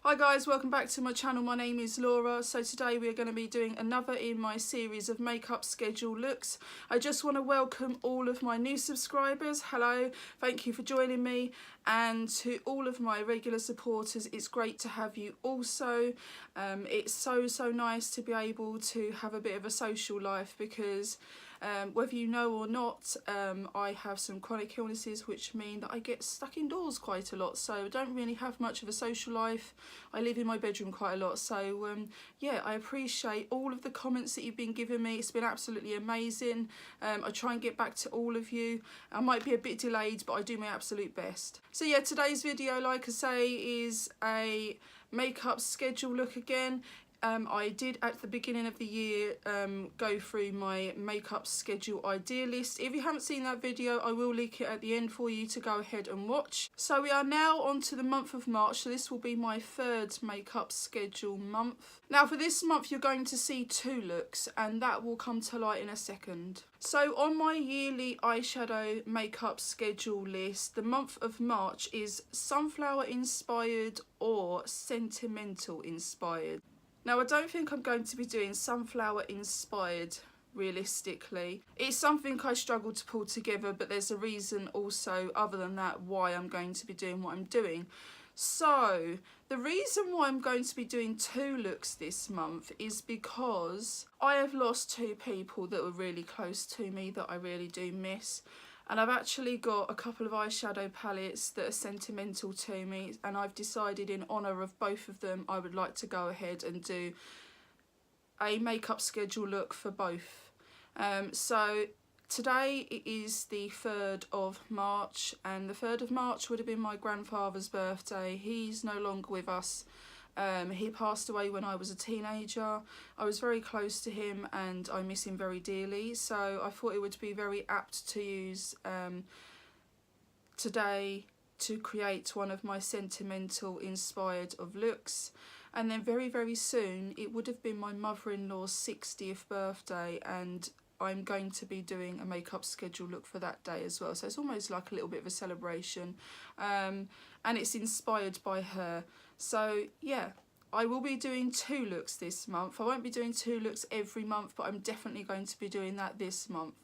Hi guys, welcome back to my channel. My name is Laura. So today we are going to be doing another in my series of makeup schedule looks. I just want to welcome all of my new subscribers. Hello, thank you for joining me, and to all of my regular supporters, it's great to have you also. It's so nice to be able to have a bit of a social life because whether you know or not, I have some chronic illnesses which mean that I get stuck indoors quite a lot, so I don't really have much of a social life. I live in my bedroom quite a lot, so yeah, I appreciate all of the comments that you've been giving me. It's been absolutely amazing. I try and get back to all of you. I might be a bit delayed, but I do my absolute best. So yeah, today's video, like I say, is a makeup schedule look again. I did at the beginning of the year go through my makeup schedule idea list. If you haven't seen that video, I will link it at the end for you to go ahead and watch. So we are now on to the month of March, so this will be my third makeup schedule month. Now for this month you're going to see two looks, and that will come to light in a second. So on my yearly eyeshadow makeup schedule list, the month of March is sunflower inspired or sentimental inspired. Now, I don't think I'm going to be doing sunflower inspired realistically. It's something I struggle to pull together, but there's a reason also other than that why I'm going to be doing what I'm doing. So the reason why I'm going to be doing two looks this month is because I have lost two people that were really close to me that I really do miss. And I've actually got a couple of eyeshadow palettes that are sentimental to me, and I've decided in honour of both of them I would like to go ahead and do a makeup schedule look for both. So today it is the 3rd of March, and the 3rd of March would have been my grandfather's birthday. He's no longer with us. He passed away when I was a teenager. I was very close to him and I miss him very dearly, so I thought it would be very apt to use today to create one of my sentimental inspired of looks. And then very soon it would have been my mother-in-law's 60th birthday, and I'm going to be doing a makeup schedule look for that day as well, so it's almost like a little bit of a celebration, and it's inspired by her. So yeah, I will be doing two looks this month. I won't be doing two looks every month, but I'm definitely going to be doing that this month.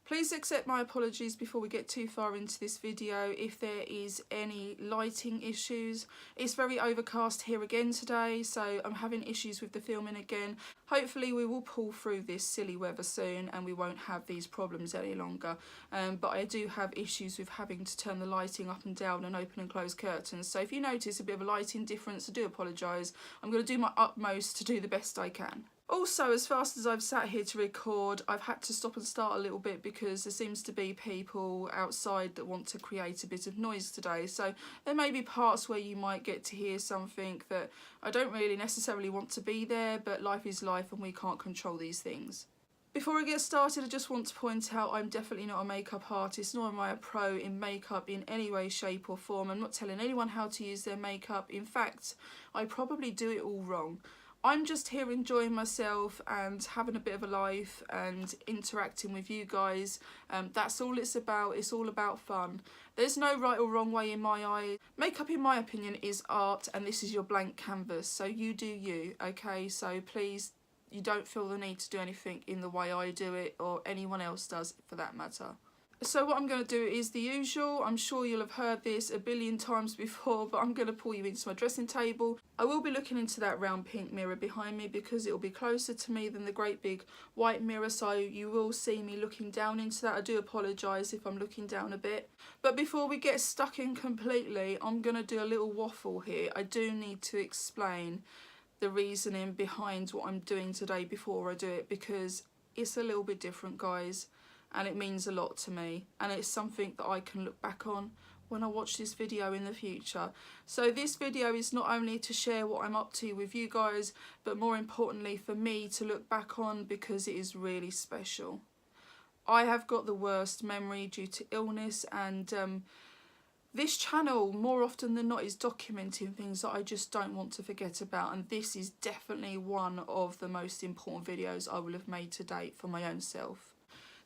Please accept my apologies before we get too far into this video if there is any lighting issues. It's very overcast here again today, so I'm having issues with the filming again. Hopefully we will pull through this silly weather soon and we won't have these problems any longer. But I do have issues with having to turn the lighting up and down and open and close curtains. So if you notice a bit of a lighting difference, I do apologise. I'm going to do my utmost to do the best I can. Also, as fast as I've sat here to record, I've had to stop and start a little bit because there seems to be people outside that want to create a bit of noise today. So there may be parts where you might get to hear something that I don't really necessarily want to be there, but life is life and we can't control these things. Before I get started, I just want to point out I'm definitely not a makeup artist, nor am I a pro in makeup in any way, shape or form. I'm not telling anyone how to use their makeup. In fact, I probably do it all wrong. I'm just here enjoying myself and having a bit of a life and interacting with you guys. That's all it's about. It's all about fun. There's no right or wrong way in my eye. Makeup, in my opinion, is art, and this is your blank canvas. So you do you, okay? So please, you don't feel the need to do anything in the way I do it or anyone else does for that matter. So what I'm going to do is the usual. I'm sure you'll have heard this a billion times before, but I'm going to pull you into my dressing table. I will be looking into that round pink mirror behind me because it will be closer to me than the great big white mirror, so you will see me looking down into that. I do apologise if I'm looking down a bit. But before we get stuck in completely, I'm going to do a little waffle here. I do need to explain the reasoning behind what I'm doing today before I do it, because it's a little bit different, guys. And it means a lot to me, and it's something that I can look back on when I watch this video in the future. So this video is not only to share what I'm up to with you guys, but more importantly for me to look back on, because it is really special. I have got the worst memory due to illness, and this channel more often than not is documenting things that I just don't want to forget about, and this is definitely one of the most important videos I will have made to date for my own self.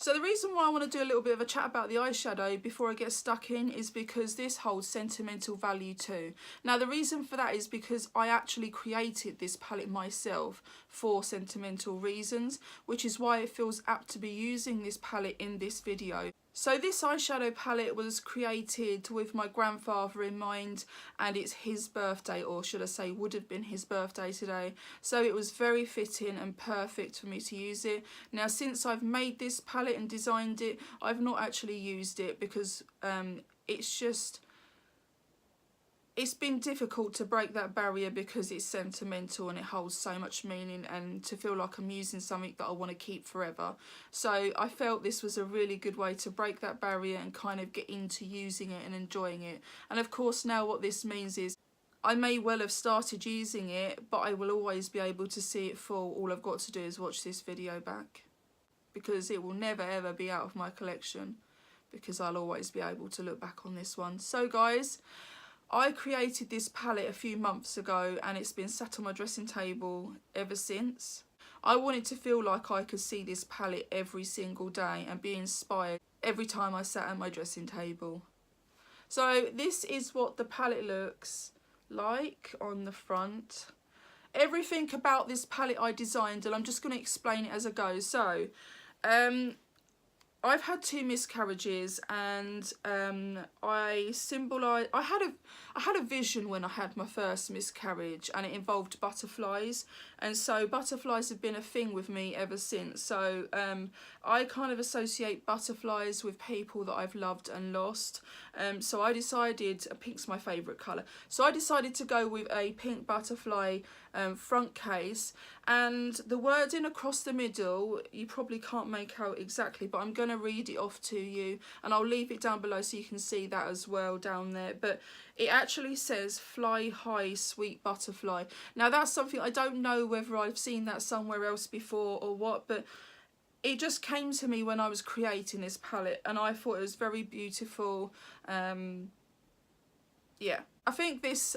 So the reason why I want to do a little bit of a chat about the eyeshadow before I get stuck in is because this holds sentimental value too. Now the reason for that is because I actually created this palette myself for sentimental reasons, which is why it feels apt to be using this palette in this video. So this eyeshadow palette was created with my grandfather in mind, and it's his birthday, or should I say would have been his birthday today. So it was very fitting and perfect for me to use it. Now since I've made this palette and designed it, I've not actually used it because it's been difficult to break that barrier because it's sentimental and it holds so much meaning, and to feel like I'm using something that I want to keep forever. So I felt this was a really good way to break that barrier and kind of get into using it and enjoying it. And of course now what this means is I may well have started using it, but I will always be able to see it full. All I've got to do is watch this video back, because it will never ever be out of my collection, because I'll always be able to look back on this one. So guys, I created this palette a few months ago and it's been sat on my dressing table ever since. I wanted to feel like I could see this palette every single day and be inspired every time I sat at my dressing table. So this is what the palette looks like on the front. Everything about this palette I designed, and I'm just going to explain it as I go. So I've had 2 miscarriages, and I had a vision when I had my first miscarriage, and it involved butterflies, and so butterflies have been a thing with me ever since. So I kind of associate butterflies with people that I've loved and lost. So I decided, pink's my favourite colour, so I decided to go with a pink butterfly front case, and the wording across the middle you probably can't make out exactly, but I'm going to read it off to you, and I'll leave it down below so you can see that as well down there. But it actually says "Fly high, sweet butterfly." Now that's something, I don't know whether I've seen that somewhere else before or what, but it just came to me when I was creating this palette and I thought it was very beautiful. Yeah, I think this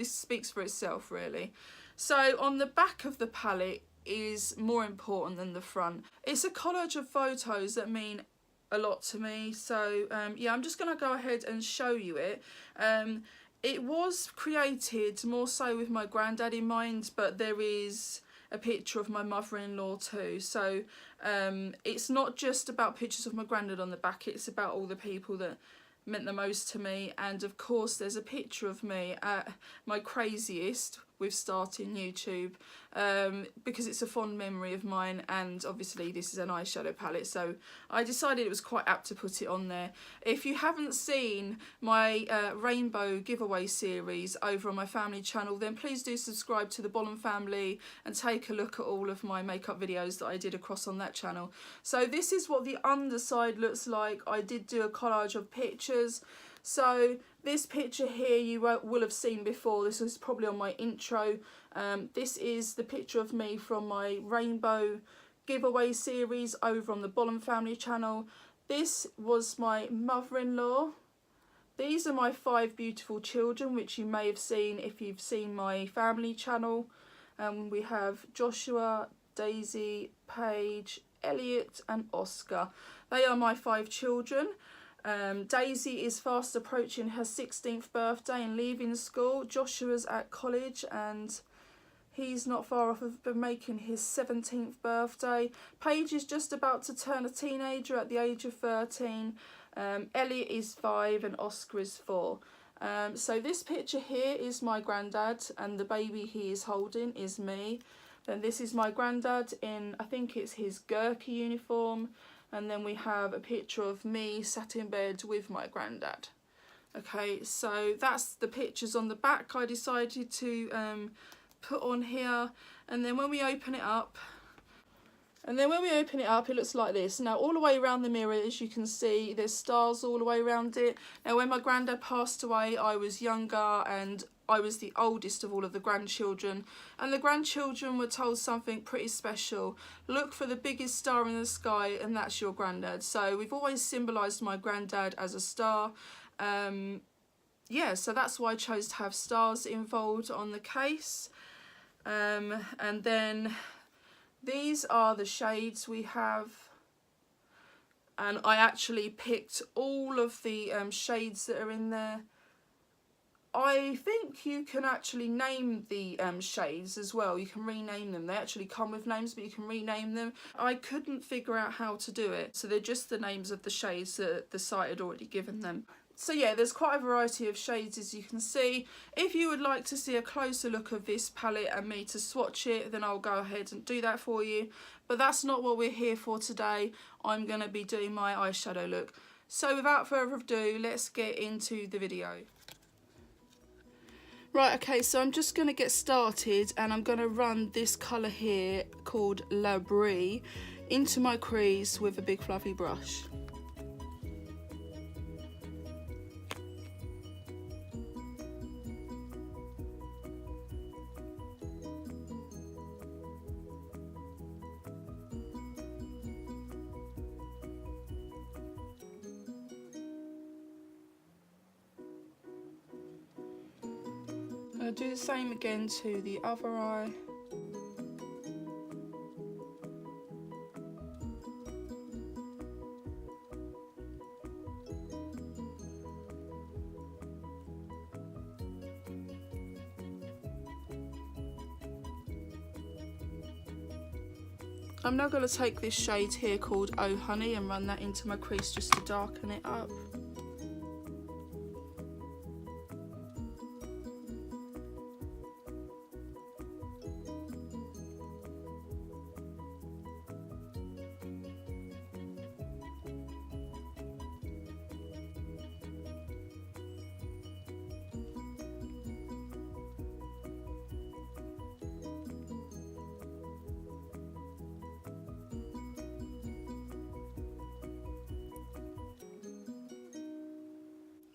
speaks for itself really. So on the back of the palette is more important than the front. It's a collage of photos that mean a lot to me. So yeah, I'm just going to go ahead and show you it. It was created more so with my granddad in mind, but there is a picture of my mother-in-law too. So it's not just about pictures of my granddad on the back, it's about all the people that meant the most to me. And of course there's a picture of me at my craziest with starting YouTube, because it's a fond memory of mine, and obviously this is an eyeshadow palette, so I decided it was quite apt to put it on there. If you haven't seen my rainbow giveaway series over on my family channel, then please do subscribe to the Bolham family and take a look at all of my makeup videos that I did across on that channel. So this is what the underside looks like. I did do a collage of pictures. So this picture here you will have seen before. This was probably on my intro. This is the picture of me from my rainbow giveaway series over on the Bolham family channel. This was my mother-in-law. These are my 5 beautiful children, which you may have seen if you've seen my family channel. We have Joshua, Daisy, Paige, Elliot and Oscar. They are my 5 children. Daisy is fast approaching her 16th birthday and leaving school. Joshua's at college and he's not far off of making his 17th birthday. Paige is just about to turn a teenager at the age of 13. Elliot is 5 and Oscar is 4. So this picture here is my granddad, and the baby he is holding is me. Then this is my granddad in, I think it's his Gurkha uniform. And then we have a picture of me sat in bed with my granddad. Okay, so that's the pictures on the back I decided to put on here. And then when we open it up, it looks like this. Now all the way around the mirror, as you can see, there's stars all the way around it. Now when my granddad passed away, I was younger and I was the oldest of all of the grandchildren, and the grandchildren were told something pretty special. Look for the biggest star in the sky, and that's your granddad. So we've always symbolised my granddad as a star. Yeah, so that's why I chose to have stars involved on the case. And then these are the shades we have and I actually picked all of the shades that are in there. I think you can actually name the shades as well. You can rename them. They actually come with names, but you can rename them. I couldn't figure out how to do it, so they're just the names of the shades that the site had already given them. So yeah, there's quite a variety of shades, as you can see. If you would like to see a closer look of this palette and me to swatch it, then I'll go ahead and do that for you. But that's not what we're here for today. I'm going to be doing my eyeshadow look. So without further ado, let's get into the video. Right, okay, so I'm just going to get started, and I'm going to run this colour here called La Brie into my crease with a big fluffy brush. I'll do the same again to the other eye. I'm now going to take this shade here called Oh Honey and run that into my crease just to darken it up.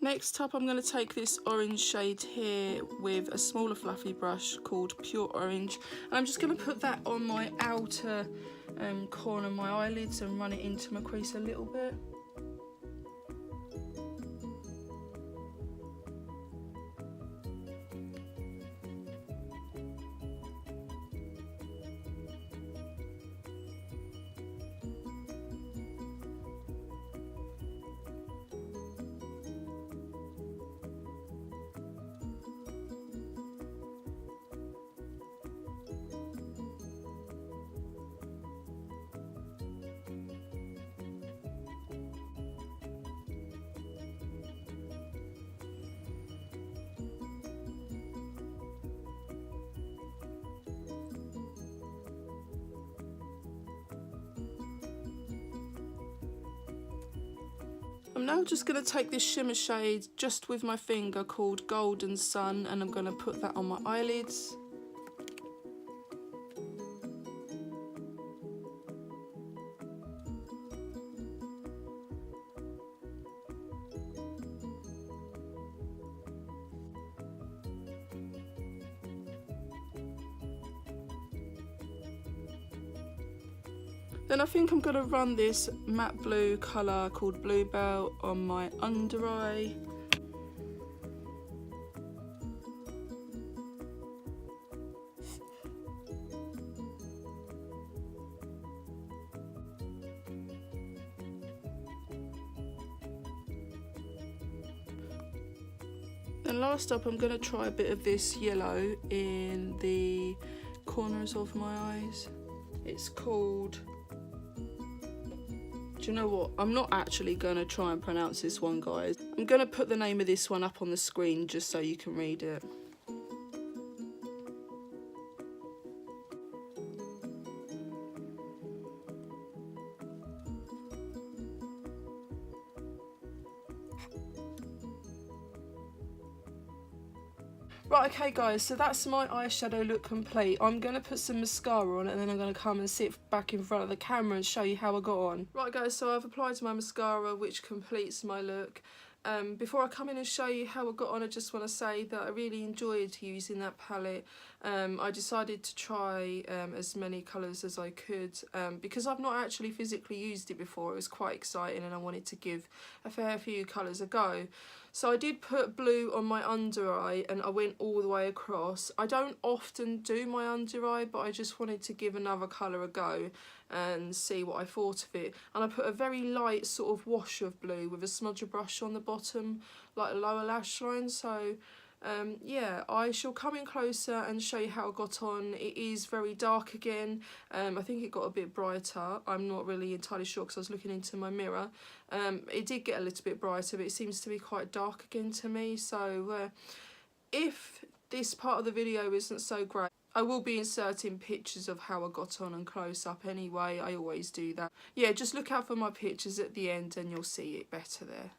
Next up, I'm going to take this orange shade here with a smaller fluffy brush called Pure Orange, and I'm just going to put that on my outer corner of my eyelids and run it into my crease a little bit. I'm now just going to take this shimmer shade just with my finger called Golden Sun, and I'm going to put that on my eyelids. Then I think I'm going to run this matte blue colour called Bluebell on my under eye. And last up, I'm going to try a bit of this yellow in the corners of my eyes. It's called... Do you know what? I'm not actually going to try and pronounce this one, guys. I'm going to put the name of this one up on the screen just so you can read it. Right, okay guys, so that's my eyeshadow look complete. I'm going to put some mascara on it, and then I'm going to come and sit back in front of the camera and show you how I got on. Right guys, so I've applied my mascara, which completes my look. Before I come in and show you how I got on, I just want to say that I really enjoyed using that palette. I decided to try as many colours as I could because I've not actually physically used it before. It was quite exciting and I wanted to give a fair few colours a go. So I did put blue on my under eye and I went all the way across. I don't often do my under eye, but I just wanted to give another colour a go and see what I thought of it. And I put a very light sort of wash of blue with a smudger brush on the bottom, like a lower lash line. So yeah, I shall come in closer and show you how I got on. It is very dark again. I think it got a bit brighter. I'm not really entirely sure because I was looking into my mirror. It did get a little bit brighter, but it seems to be quite dark again to me. So if this part of the video isn't so great, I will be inserting pictures of how I got on and close up anyway. I always do that. Yeah, just look out for my pictures at the end and you'll see it better there.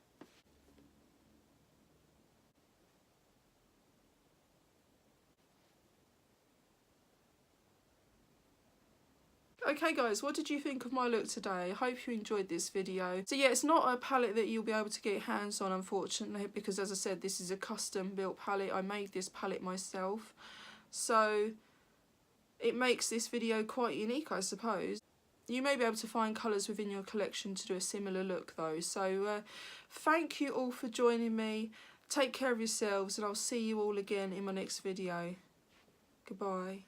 Okay guys, what did you think of my look today? I hope you enjoyed this video. So yeah, it's not a palette that you'll be able to get your hands on, unfortunately, because as I said, this is a custom built palette. I made this palette myself. So it makes this video quite unique, I suppose. You may be able to find colours within your collection to do a similar look though. So thank you all for joining me. Take care of yourselves and I'll see you all again in my next video. Goodbye.